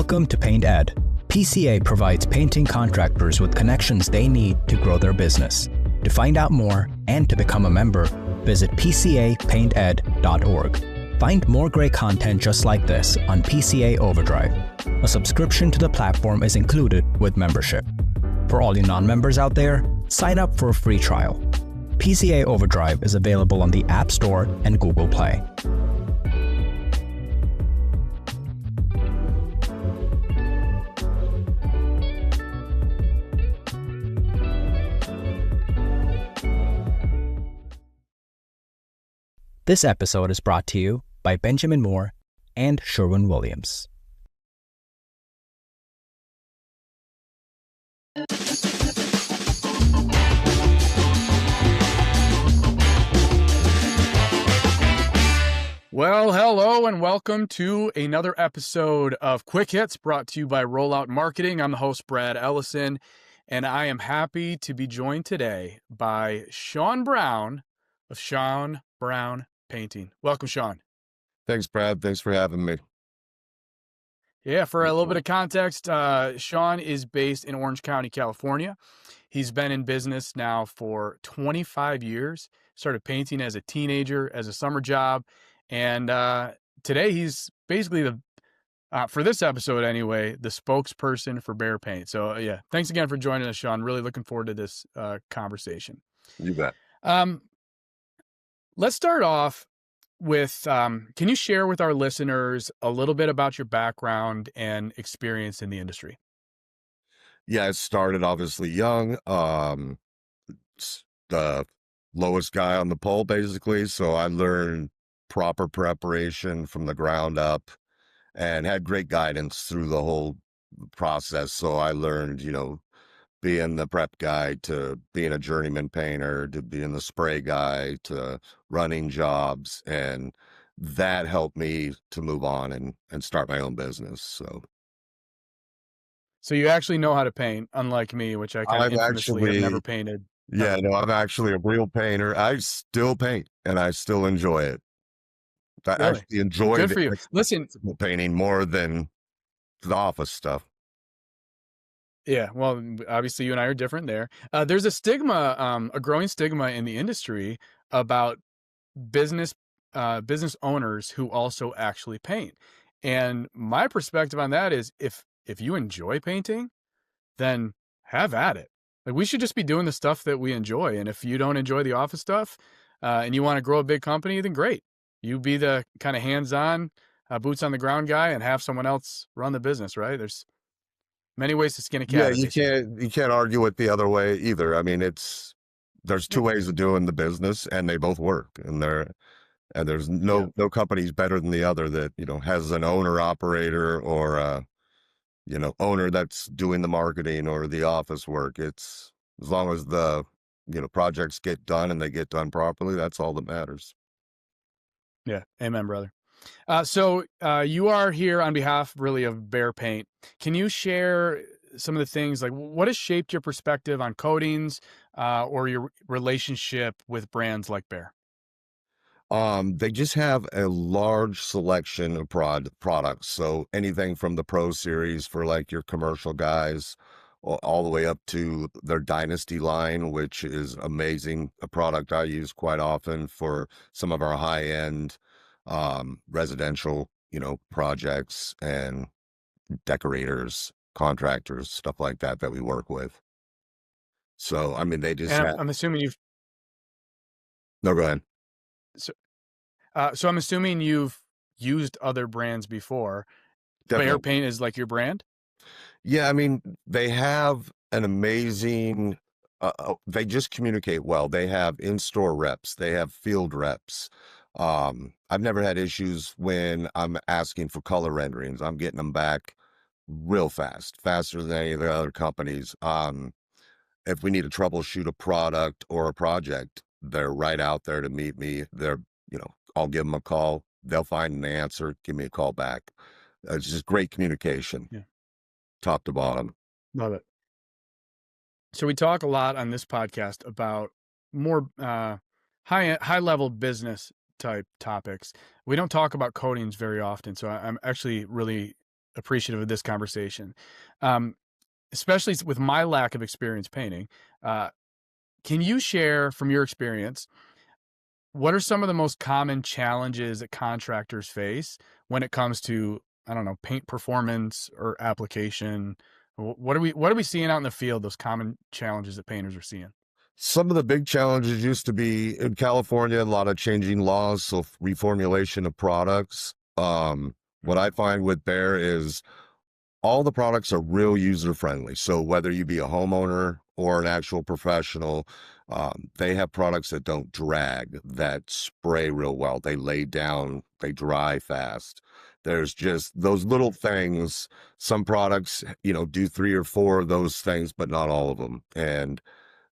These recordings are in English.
Welcome to Paint Ed. PCA provides painting contractors with connections they need to grow their business. To find out more and to become a member, visit pcapainted.org. Find more great content just like this on PCA Overdrive. A subscription to the platform is included with membership. For all you non-members out there, sign up for a free trial. PCA Overdrive is available on the App Store and Google Play. This episode is brought to you by Benjamin Moore and Sherwin-Williams. Well, hello and welcome to another episode of Quick Hits brought to you by Rollout Marketing. I'm the host, Brad Ellison, and I am happy to be joined today by Shawn Brown of Shawn Brown Painting. Welcome, Shawn. Thanks, Brad. Thanks for having me. Yeah, for a little bit of context, Shawn is based in Orange County, California. He's been in business now for 25 years, started painting as a teenager, as a summer job, and today he's basically for this episode anyway, the spokesperson for Behr Paint. So yeah, thanks again for joining us, Shawn. Really looking forward to this conversation. You bet. Let's start off with, can you share with our listeners a little bit about your background and experience in the industry? Yeah, I started obviously young, the lowest guy on the pole, basically. So I learned proper preparation from the ground up and had great guidance through the whole process. So I learned, being the prep guy to being a journeyman painter to being the spray guy to running jobs. And that helped me to move on and start my own business. So you actually know how to paint, unlike me, which I kind of infamously have never painted. Yeah, no, I'm actually a real painter. I still paint and I still enjoy it. I actually enjoy Good for you. Listen, painting more than the office stuff. Yeah, well, obviously you and I are different there. There's a stigma, a growing stigma in the industry about business owners who also actually paint. And my perspective on that is if you enjoy painting, then have at it. Like, we should just be doing the stuff that we enjoy. And if you don't enjoy the office stuff and you want to grow a big company, then great. You be the kind of hands-on, boots on the ground guy and have someone else run the business, right? There's many ways to skin a cat. Yeah, you can't argue it the other way either. I mean, there's two ways of doing the business and they both work. And there's no company's better than the other that, has an owner operator or owner that's doing the marketing or the office work. It's as long as the, projects get done and they get done properly, that's all that matters. Yeah. Amen, brother. So you are here on behalf really of Behr Paint. Can you share some of the things, like what has shaped your perspective on coatings or your relationship with brands like Behr? They just have a large selection of products. So anything from the Pro Series for like your commercial guys all the way up to their Dynasty line, which is amazing. A product I use quite often for some of our high-end residential, projects and decorators, contractors, stuff like that we work with. So, I mean, they just I'm assuming you've... No, go ahead. So I'm assuming you've used other brands before. Definitely. Behr Paint is like your brand? Yeah, I mean, they have an amazing, they just communicate well. They have in-store reps. They have field reps. I've never had issues when I'm asking for color renderings. I'm getting them back real fast, faster than any of the other companies. If we need to troubleshoot a product or a project, they're right out there to meet me. I'll give them a call. They'll find an answer, give me a call back. It's just great communication. Yeah. Top to bottom. Love it. So we talk a lot on this podcast about more high level business type topics. We don't talk about coatings very often. So I'm actually really appreciative of this conversation. Um, Especially with my lack of experience painting. Can you share from your experience, what are some of the most common challenges that contractors face when it comes to, I don't know, paint performance or application? What are we seeing out in the field, those common challenges that painters are seeing? Some of the big challenges used to be in California, a lot of changing laws, so reformulation of products. What I find with Behr is all the products are real user friendly. So whether you be a homeowner or an actual professional, they have products that don't drag, that spray real well. They lay down, they dry fast. There's just those little things. Some products, do 3 or 4 of those things, but not all of them. And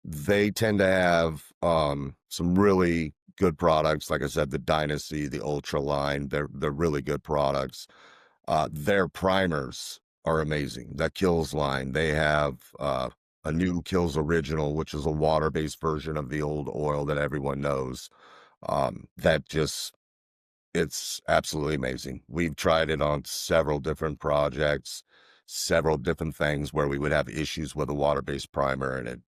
they tend to have some really good products. Like I said, the Dynasty, the Ultra line, they're really good products. Their primers are amazing. That Kills line, they have a new Kills Original, which is a water-based version of the old oil that everyone knows. That just, it's absolutely amazing. We've tried it on several different projects, several different things where we would have issues with a water-based primer, and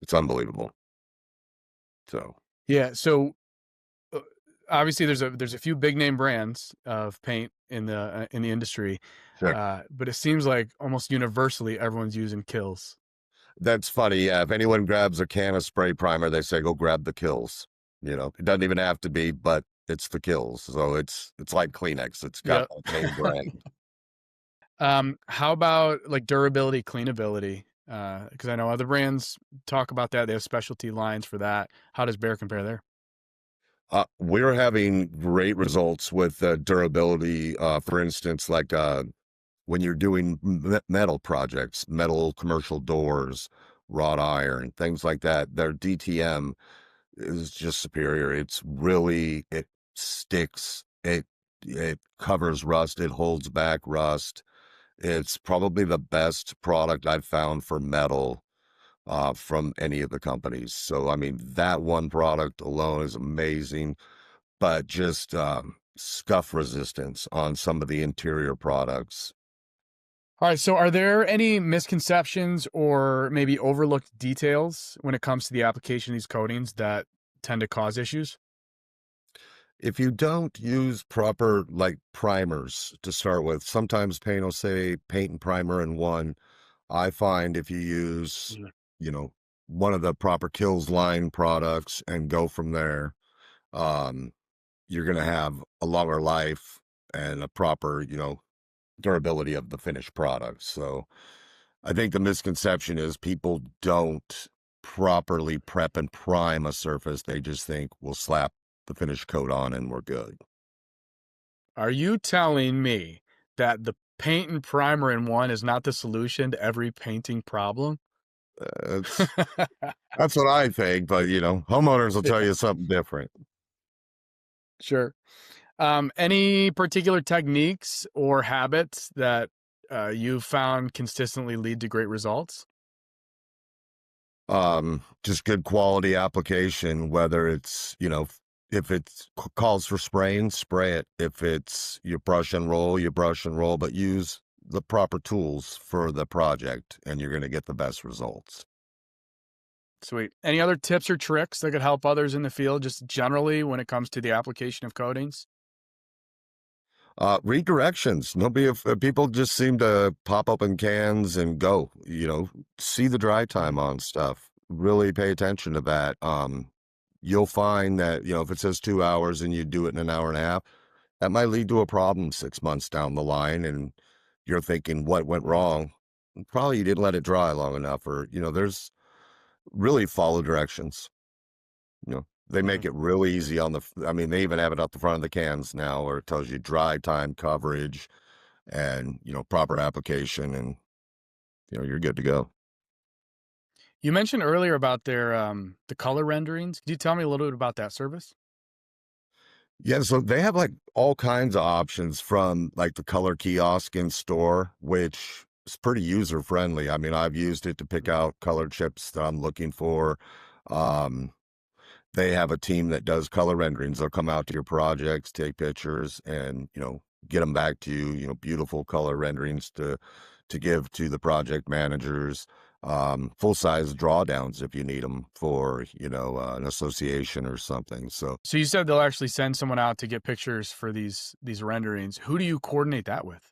it's unbelievable. So, Yeah. So uh, obviously there's a few big name brands of paint in the industry, sure. but it seems like almost universally everyone's using Kills. That's funny. Yeah. If anyone grabs a can of spray primer, they say, go grab the Kills. It doesn't even have to be, but it's the Kills. So it's like Kleenex. It's got Yep. that name brand. How about like durability, cleanability? Because I know other brands talk about that. They have specialty lines for that. How does Behr compare there? We're having great results with durability. For instance, like when you're doing metal projects, metal commercial doors, wrought iron, things like that, their DTM is just superior. It sticks. It covers rust. It holds back rust. It's probably the best product I've found for metal from any of the companies. So, I mean, that one product alone is amazing, but just scuff resistance on some of the interior products. All right. So, are there any misconceptions or maybe overlooked details when it comes to the application of these coatings that tend to cause issues? If you don't use proper like primers to start with, sometimes paint will say paint and primer in one. I find if you use, Mhm. you know, one of the proper Kills line products and go from there, um, you're going to have a longer life and a proper, durability of the finished product. So I think the misconception is people don't properly prep and prime a surface. They just think we'll slap the finished coat on and we're good. Are you telling me that the paint and primer in one is not the solution to every painting problem? It's That's what I think, but homeowners will tell Yeah, you something different. sure. Any particular techniques or habits that you've found consistently lead to great results? Just good quality application, whether it's, if calls for spraying, spray it. If it's you brush and roll, you brush and roll, but use the proper tools for the project and you're going to get the best results. Sweet. Any other tips or tricks that could help others in the field, just generally when it comes to the application of coatings? Read directions. Nobody, if people just seem to pop open cans and go, see the dry time Mhm. on stuff. Really pay attention to that. You'll find that, if it says 2 hours and you do it in an hour and a half, that might lead to a problem 6 months down the line. And you're thinking, what went wrong? Probably you didn't let it dry long enough, or, there's really follow directions. They make Mhm. it really easy I mean, they even have it up the front of the cans now where it tells you dry time coverage and, proper application and, you're good to go. You mentioned earlier about their the color renderings. Could you tell me a little bit about that service? Yeah, so they have like all kinds of options from like the color kiosk in store, which is pretty user friendly. I mean, I've used it to pick out color chips that I'm looking for. Um, they have a team that does color renderings. They'll come out to your projects, take pictures, and get them back to you, beautiful color renderings to give to the project managers, full-size drawdowns if you need them for, an association or something. So you said they'll actually send someone out to get pictures for these renderings. Who do you coordinate that with?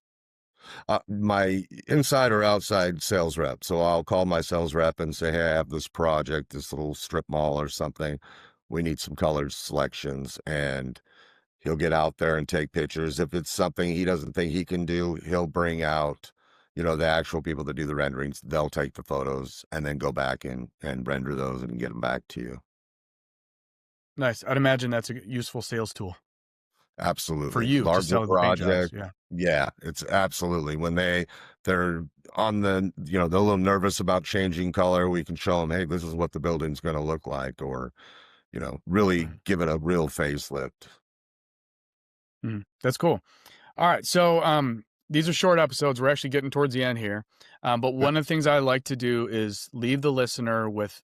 My inside or outside sales rep. So I'll call my sales rep and say, hey, I have this project, this little strip mall or something. We need some color selections, and he'll get out there and take pictures. If it's something he doesn't think he can do, he'll bring out, the actual people that do the renderings. They'll take the photos and then go back and render those and get them back to you. Nice. I'd imagine that's a useful sales tool. Absolutely. For you to sell the paint jobs. Yeah, it's absolutely. When they're on the, they're a little nervous about changing color, we can show them, hey, this is what the building's going to look like, or, really give it a real facelift. That's cool. All right. So these are short episodes. We're actually getting towards the end here. But one of the things I like to do is leave the listener with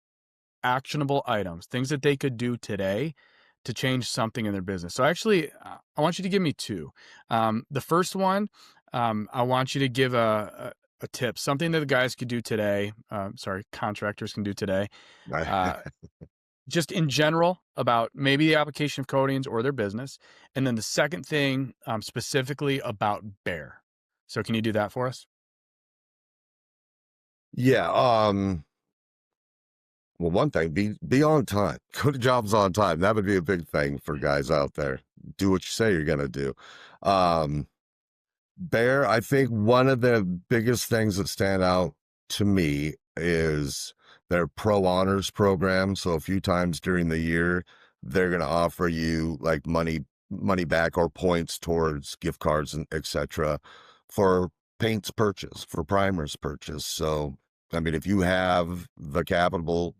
actionable items, things that they could do today to change something in their business. So actually, I want you to give me two. The first one, I want you to give a tip, something that the guys could do today. Contractors can do today. Just in general about maybe the application of coatings or their business. And then the second thing, specifically about Behr. So can you do that for us? Yeah. Well, one thing, be on time. Go to jobs on time. That would be a big thing for guys out there. Do what you say you're going to do. Behr, I think one of the biggest things that stand out to me is their Pro Honors program. So a few times during the year, they're going to offer you like money back or points towards gift cards and etc. for paints purchase, for primers purchase. So I mean, if you have the capital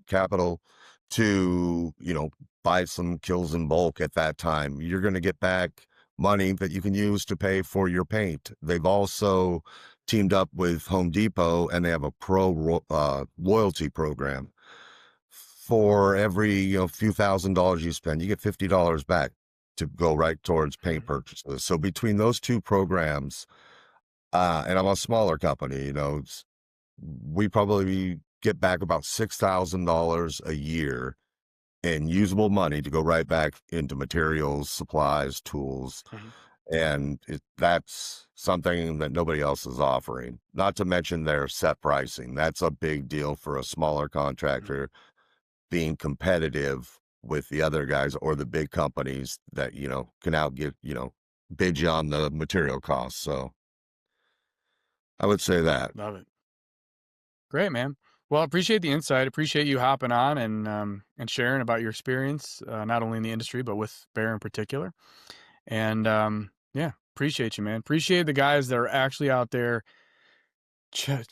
to, buy some kills in bulk at that time, you're going to get back money that you can use to pay for your paint. They've also teamed up with Home Depot, and they have a pro loyalty program. For every, few $1,000s you spend, you get $50 back to go right towards paint purchases. So between those two programs, and I'm a smaller company, we probably get back about $6,000 a year in usable money to go right back into materials, supplies, tools. And that's something that nobody else is offering, not to mention their set pricing. That's a big deal for a smaller contractor, being competitive with the other guys or the big companies that, can outgive, bid you on the material costs. So I would say that. Love it. Great, man. Well, I appreciate the insight. Appreciate you hopping on and sharing about your experience, not only in the industry, but with Behr in particular. And appreciate you, man. Appreciate the guys that are actually out there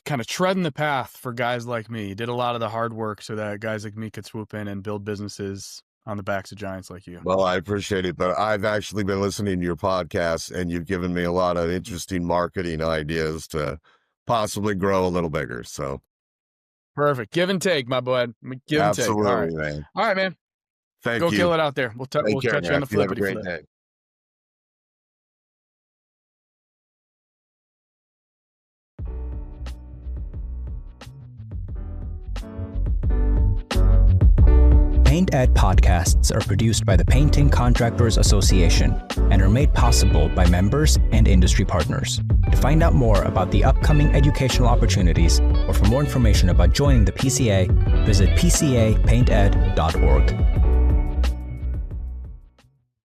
kind of treading the path for guys like me. You did a lot of the hard work so that guys like me could swoop in and build businesses on the backs of giants like you. Well, I appreciate it, but I've actually been listening to your podcast, and you've given me a lot of interesting marketing ideas to possibly grow a little bigger. So perfect. Give and take, my bud. Give and take. Absolutely, all right, man. All right, man. Thank you. Go kill it out there. We'll catch you on the flippity flip. Have a great day. Paint Ed podcasts are produced by the Painting Contractors Association and are made possible by members and industry partners. To find out more about the upcoming educational opportunities or for more information about joining the PCA, visit pcapainted.org.